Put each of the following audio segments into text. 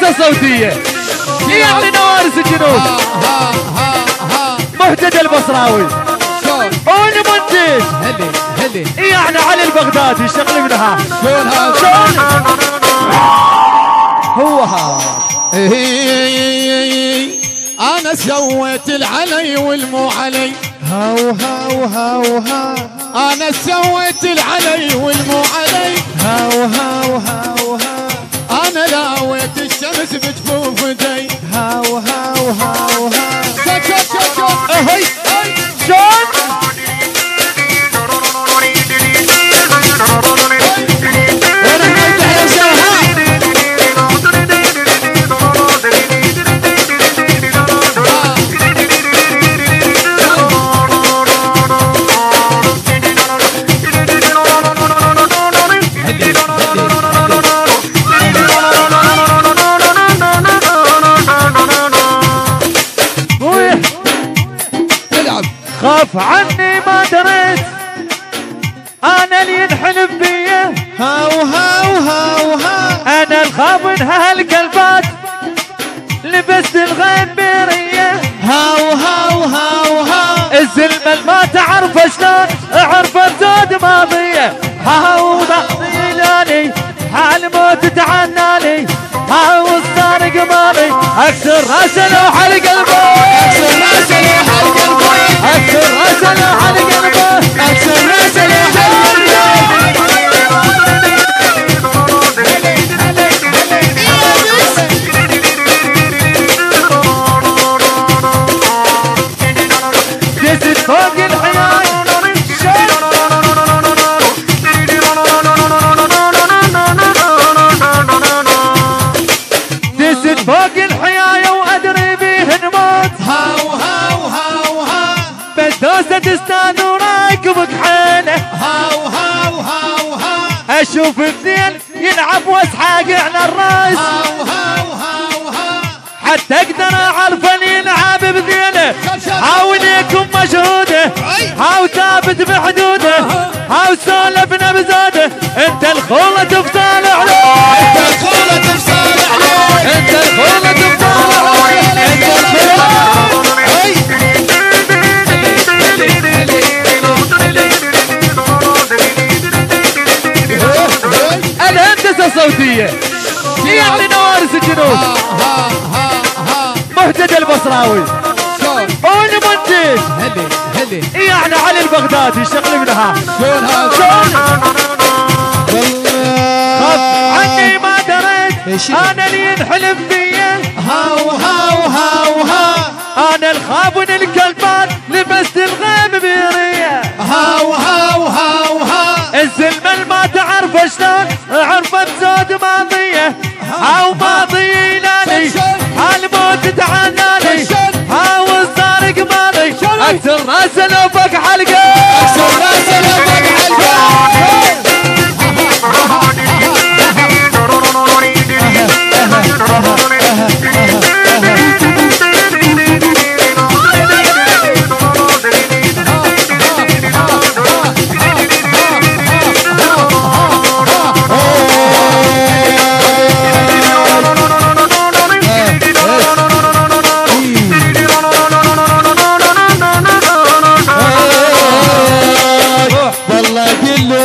هندسة صوتية يعني نوارس الجنوب. مهتدى البصراوي والمنتج يعني علي البغدادي شغل منها. شلون هو انا سويت العلي والمو علي. هاو هاو هاو ها انا سويت العلي والمو علي. هاو هاو هاو ها انا لاويت الشمس بجفوف يدي. هاو هاو هاو ها شوف اهي شلون خاف عني ما دريت انا اللي ينحلف بيه. هاو هاو هاو ها انا الخابن هالقلبات لبست الغيب بيريه. هاو هاو هاو ها الزلمة ما تعرف شلون عرفت زود ماضيه. هاو ضيلاني حال موت تعناني. هاو الصارق مالي اكسر راسه لو حل قلبه. اكسر راسه لو حل قلبه. اكسر راسه لو حل قلبه. اكسر راسه لو حل قلبه. دست فوق الحياة دست فوق الحياة وادري بيه نموت. هاو هاو هاو ها بس دوسة استاذ وراكب كحيله. هاو هاو هاو ها اشوف اثنين يلعب واسحاق على الراس. هاو هاو هاو ها حتى اقدر اعرف ان يلعب بذيله. هاو ليكم مشهوده. هاو ثابت بحدوده. هاو سولفنا بزاده. انت الخولة تفصال عليه. انت الخولة تفصل عليه. انت الخولة تفصال عليه. انت الخولة الهندسة الصوتية يعني نوارس الجنوب. مهتدى البصراوي والمنتج يعني علي البغدادي شغل منها. شلون خاف عني ما دريت انا اللي ينحلف بيه. هاو هاو هاو ها انا الخابن الكلبان لبست الغيب بيريه. هاو هاو هاو ها الزلمة ما تعرف شلون عرفت زود ماضيه. هاو ماضي لاني هالموت تعناني. هاو الصارق ماضي اكسر راسه لو فك حلقه. اكسر راسه لو فك حلقه.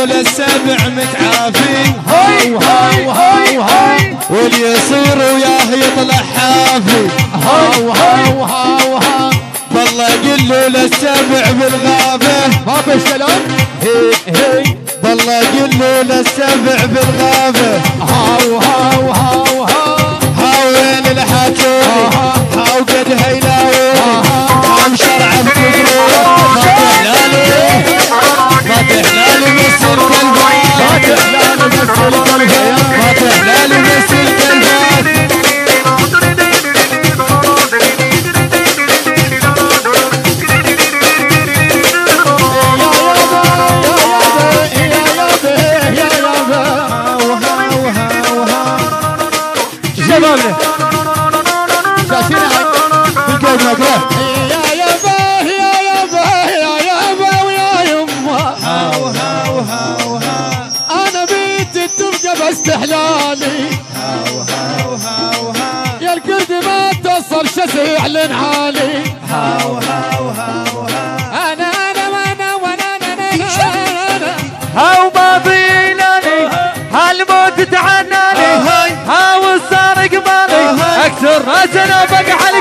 للسبع متعافي. هاي هاي هاي هاي واللي يصير وياه يطلع حافي. هاو هاو هاو ها والله قل له للسبع بالغابة ما في سلام. هي هي والله قل له للسبع بالغابة. هاو هاو هاو ها هاوين الحاكوني هاو قد هيلاوي. هاو شرع بكبري ما تحلالي ما تحلالي بس الكلبات. ما تحلالي بس الكلبات. ما تحلالي بس الكلبات. يا يابا يا يابا يا يابا. هاو هاو هاو ها وصل شسيع لنعالي هاو هاو هاو انا هاو ما بيناني هالموت تعناني هاو السارق مالي اكسر راسنا بقى علي